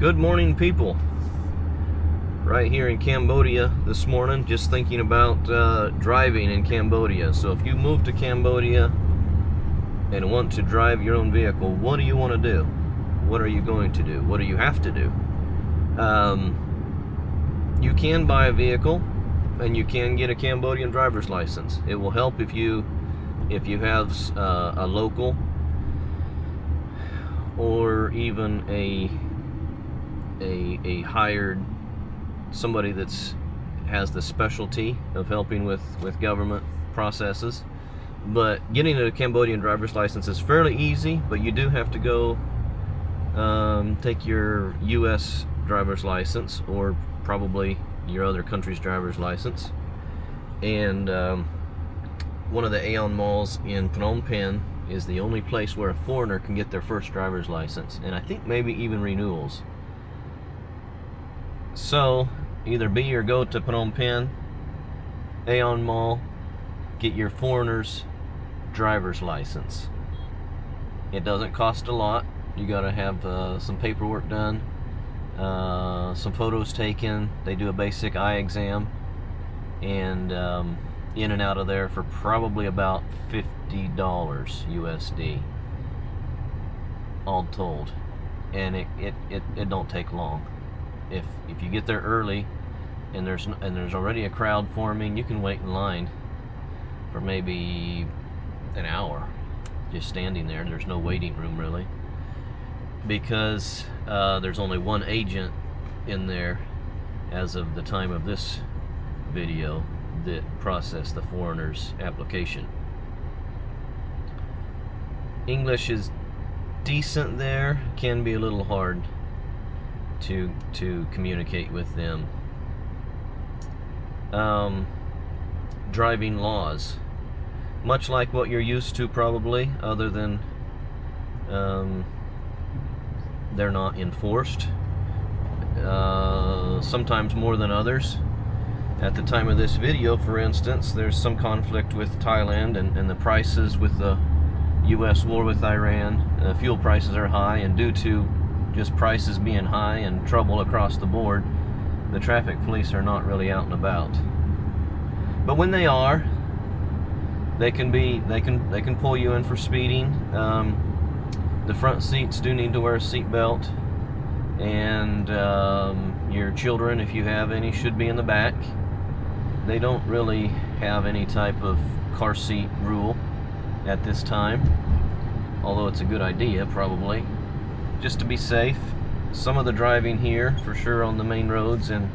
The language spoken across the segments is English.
Good morning, people. Right here in Cambodia this morning, just thinking about driving in Cambodia. So if you move to Cambodia and want to drive your own vehicle, what do you want to do? What are you going to do? What do you have to do? You can buy a vehicle and you can get a Cambodian driver's license. It will help if you have a local or even a hired somebody that's has the specialty of helping with government processes. But getting a Cambodian driver's license is fairly easy, but you do have to go take your U.S. driver's license, or probably your other country's driver's license. And one of the Aeon malls in Phnom Penh is the only place where a foreigner can get their first driver's license, and I think maybe even renewals. So either be or go to Phnom Penh, Aeon Mall, get your foreigner's driver's license. It doesn't cost a lot. You gotta have some paperwork done, some photos taken. They do a basic eye exam, and in and out of there for probably about $50 USD, all told. And it don't take long. If you get there early and there's already a crowd forming, you can wait in line for maybe an hour just standing there. There's no waiting room really, because there's only one agent in there as of the time of this video that processed the foreigner's application. English is decent there, can be a little hard to communicate with them. Driving laws, much like what you're used to probably, other than they're not enforced, sometimes more than others. At the time of this video, for instance, there's some conflict with Thailand and the prices with the US war with Iran. Fuel prices are high, and due to just prices being high and trouble across the board, the traffic police are not really out and about. But when they are, they can pull you in for speeding. The front seats do need to wear a seat belt, and your children, if you have any, should be in the back. They don't really have any type of car seat rule at this time, although it's a good idea probably, just to be safe. Some of the driving here, for sure, on the main roads and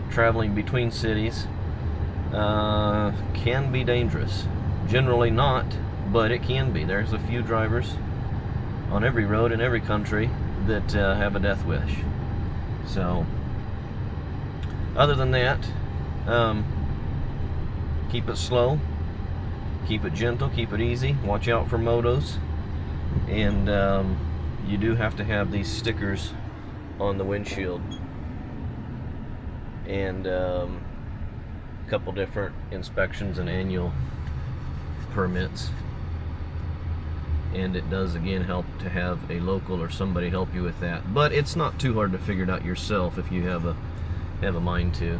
traveling between cities, can be dangerous. Generally not, but it can be. There's a few drivers on every road in every country that have a death wish. So other than that, keep it slow, keep it gentle, keep it easy, watch out for motos, and you do have to have these stickers on the windshield, and a couple different inspections and annual permits. And it does again help to have a local or somebody help you with that, but it's not too hard to figure it out yourself if you have a mind to.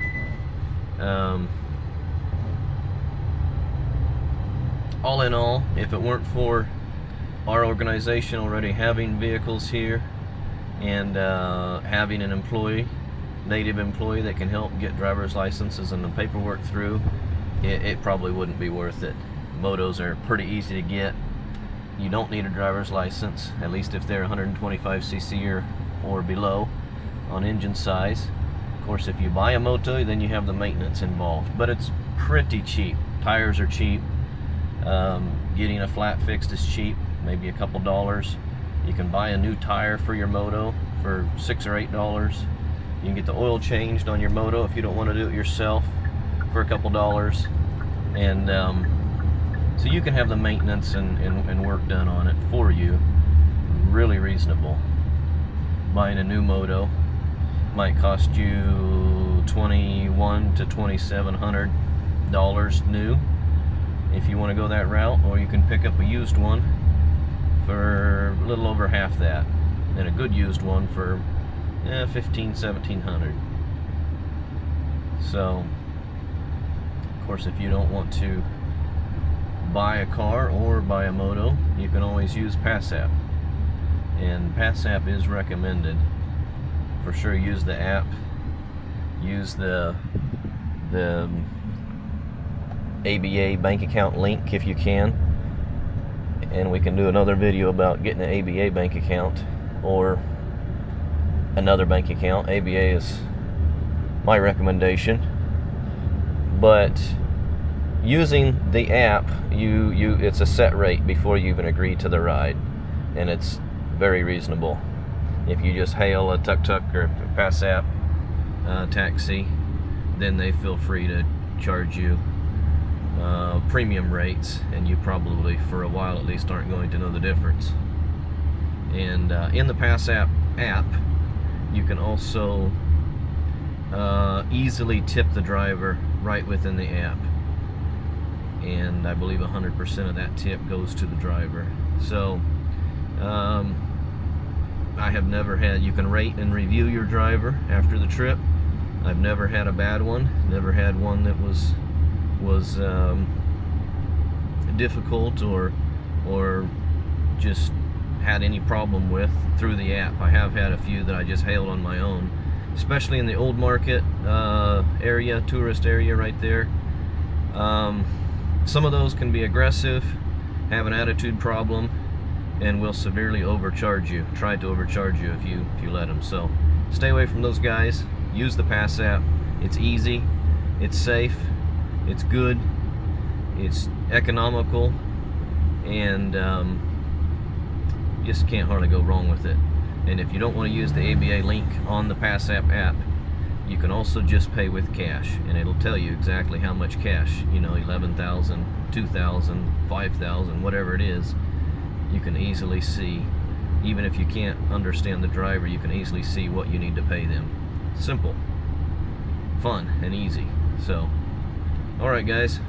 All in all, if it weren't for our organization already having vehicles here and having an native employee that can help get driver's licenses and the paperwork through, it probably wouldn't be worth it. Motos are pretty easy to get. You don't need a driver's license, at least if they're 125cc or below on engine size. Of course, if you buy a moto, then you have the maintenance involved, but it's pretty cheap. Tires are cheap. Getting a flat fixed is cheap, maybe a couple dollars. You can buy a new tire for your moto for $6 or $8. You can get the oil changed on your moto if you don't want to do it yourself for a couple dollars. And so you can have the maintenance and work done on it for you, really reasonable. Buying a new moto might cost you $2,100 to $2,700 new if you want to go that route, or you can pick up a used one for a little over half that, and a good used one for $1,500-1,700. So, of course, if you don't want to buy a car or buy a moto, you can always use PassApp. And PassApp is recommended. For sure, use the app. Use the ABA bank account link if you can. And we can do another video about getting an ABA bank account or another bank account. ABA is my recommendation. But using the app, it's a set rate before you even agree to the ride, and it's very reasonable. If you just hail a tuk-tuk or PassApp taxi, then they feel free to charge you premium rates, and you probably, for a while at least, aren't going to know the difference. And in the PassApp app, you can also easily tip the driver right within the app, and I believe 100% of that tip goes to the driver. So I have never had, you can rate and review your driver after the trip. I've never had a bad one, never had one that was difficult or just had any problem with through the app. I have had a few that I just hailed on my own, especially in the old market area, tourist area right there. Some of those can be aggressive, have an attitude problem, and will severely overcharge you, try to overcharge you if you let them. So stay away from those guys. Use the PassApp. It's easy, it's safe, it's good, it's economical, and just can't hardly go wrong with it. And if you don't want to use the ABA link on the PassApp app, you can also just pay with cash, and it'll tell you exactly how much cash, you know, 11,000, 2,000, 5,000, whatever it is. You can easily see, even if you can't understand the driver, you can easily see what you need to pay them. Simple, fun, and easy. So, alright guys.